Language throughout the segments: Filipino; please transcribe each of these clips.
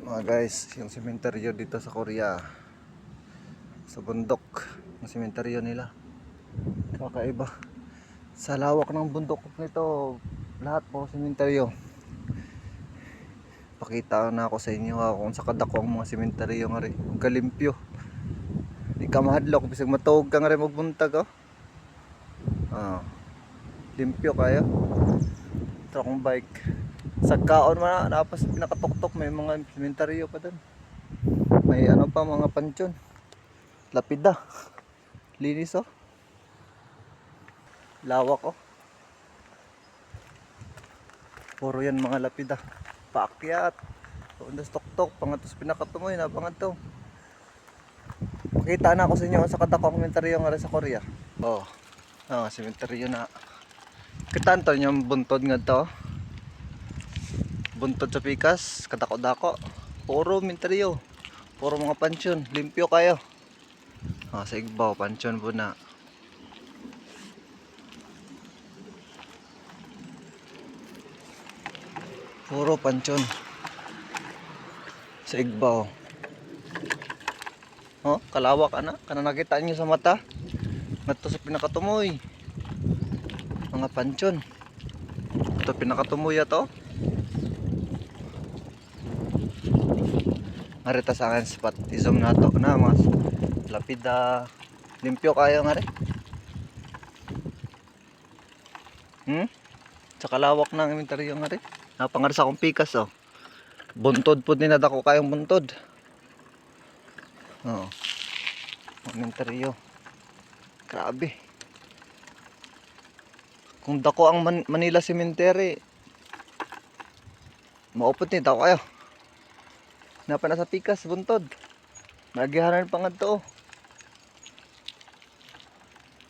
Mga guys, yung sementeryo dito sa Korea, sa bundok, yung sementeryo nila kakaiba. Sa lawak ng bundok nito, lahat po sementeryo. Pakita na ako sa inyo kung sa kadako ang mga sementeryo nga rin, kalimpyo. Di ka mahadlok, bisag matuog ka nga rin magbuntag, oh. Limpyo kayo. Ito akong bike. Sa kaon man na, napas pinakatuktok, may mga sementeryo pa dun. May ano pa, mga pansyon, lapida, linis, oh. Lawak, oh. Puro yan mga lapida. Paakyat. Undas tuktok, pangatos pinakatumoy na pangato. Pakita na ako sa inyo sa katakong sementeryo nga rin sa Korea. Oh. Sementeryo na. Kitaan to yung buntod nga to. Buntod sa pikas, kadako-dako. Puro sementeryo. Puro mga pansyon, limpyo kayo. Sa Igbaw, pansyon po na. Puro pansyon sa Igbaw. Kalawak ana, kana nakita niyo sa mata. Ngadto sa pinakatumoy. Mga pansyon. Ito pinakatumoy ato. Marita sa akin spot. I-zoom nato na mas lapida. Limpyo kayo nga rin. Sa kalawak ng inventaryo nga rin. Napangarsa akong pikas, oh. Buntod po din na dako kayong buntod. Inventaryo. Grabe. Kung dako ang Manila Cemetery, maupot ni dako kayo. Napa na sa pikas, buntod. Nagihanan pa nga to.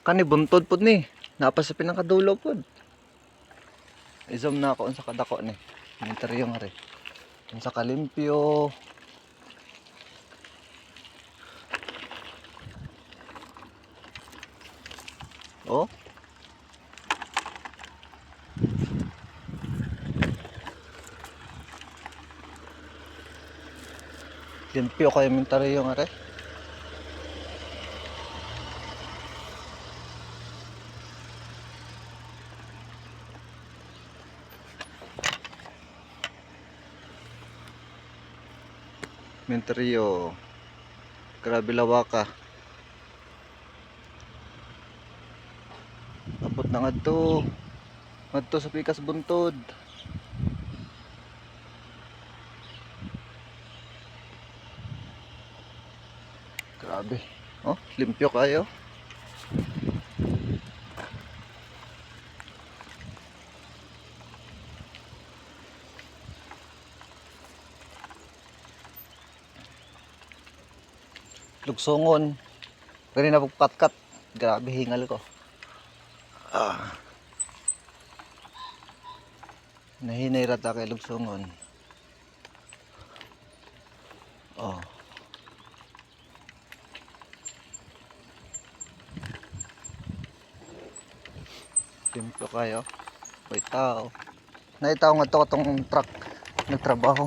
Kani buntod po ni. Napa sa pinakadulo po. I-zoom na ako sa kadako ni. Inventaryo nga rin. Sa kalimpyo. Oh. Limpyo kayo inventaryo nga rin. Inventaryo. Grabe lawaka. Abot na nga to. Ngadto sa pikas buntod. Grabe. Limpyo kayo. Lugsongon. Ganina pagkatkat. Grabe hingal ko. Nahinay rata kay lugsongon. Limpyo kayo. May tao. Naitaw nga to katong truck nagtrabaho.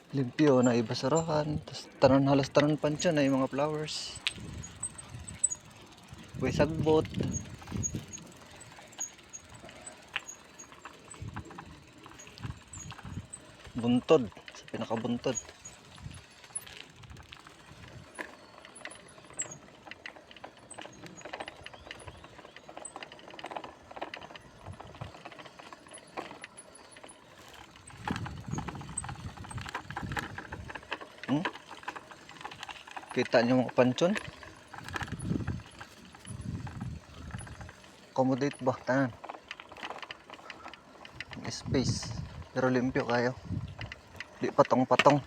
Limpyo na ibasarahan. Tanan halos tanan pansyon na yung mga flowers. May sagbot. Buntod. Sa pinakabuntod. Kita nyo mga pansyon. Accommodate ba? Tanan. Space. Pero limpyo kayo. Di patong-patong.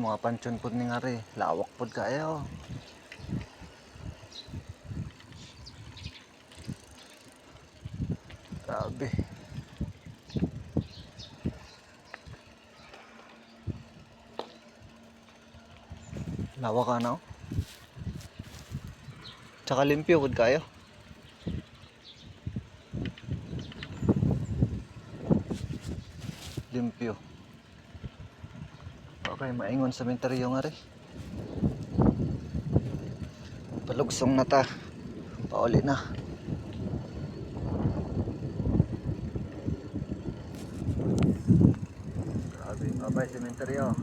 mga pansyon po ni nga rin. Lawak po kayo. Grabe. Lawak ka na, oh. Tsaka limpyo po kayo. Limpyo. Okay, maingon sa mentaryo nga rin. Palugsong na ta. Pauli na. Grabe, babay sementeryo.